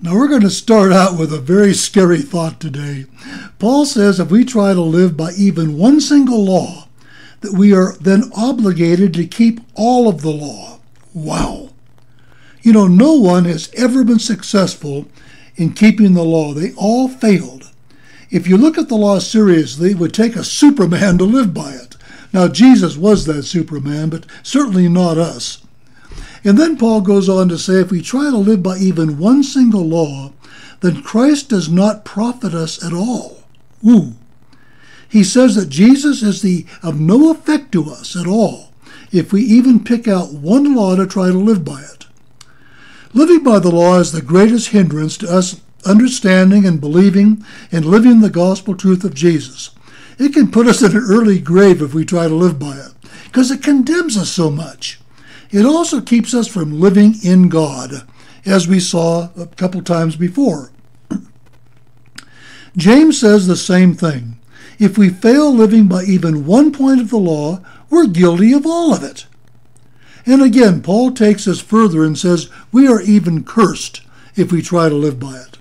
Now we're going to start out with a very scary thought today. Paul says if we try to live by even one single law, that we are then obligated to keep all of the law. Wow. You know, no one has ever been successful in keeping the law. They all failed. If you look at the law seriously, it would take a Superman to live by it. Now, Jesus was that Superman, but certainly not us. And then Paul goes on to say, if we try to live by even one single law, then Christ does not profit us at all. Ooh. He says that Jesus is of no effect to us at all if we even pick out one law to try to live by it. Living by the law is the greatest hindrance to us understanding and believing and living the gospel truth of Jesus. It can put us in an early grave if we try to live by it, because it condemns us so much. It also keeps us from living in God, as we saw a couple times before. James says the same thing. If we fail living by even one point of the law, we're guilty of all of it. And again, Paul takes us further and says we are even cursed if we try to live by it.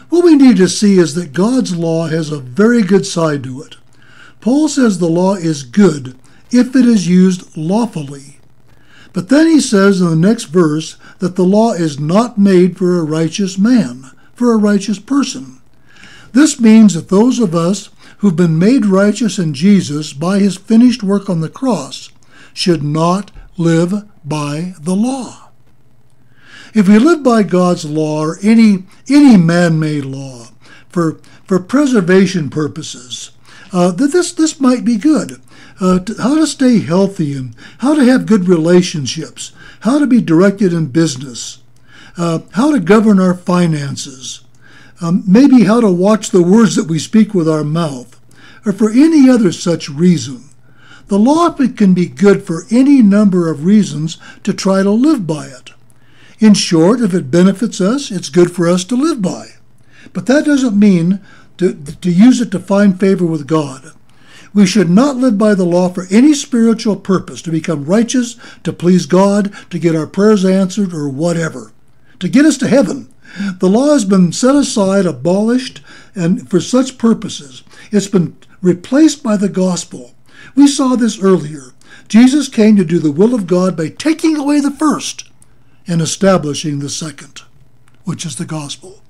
What we need to see is that God's law has a very good side to it. Paul says the law is good if it is used lawfully. But then he says in the next verse that the law is not made for a righteous man, for a righteous person. This means that those of us who've been made righteous in Jesus by his finished work on the cross should not live by the law. If we live by God's law or any man-made law for preservation purposes, this might be good. How to stay healthy and how to have good relationships, how to be directed in business, how to govern our finances, maybe how to watch the words that we speak with our mouth, or for any other such reason. The law can be good for any number of reasons to try to live by it. In short, if it benefits us, it's good for us to live by. But that doesn't mean to use it to find favor with God. We should not live by the law for any spiritual purpose, to become righteous, to please God, to get our prayers answered, or whatever, to get us to heaven. The law has been set aside, abolished, and for such purposes. It's been replaced by the gospel. We saw this earlier. Jesus came to do the will of God by taking away the first and establishing the second, which is the gospel.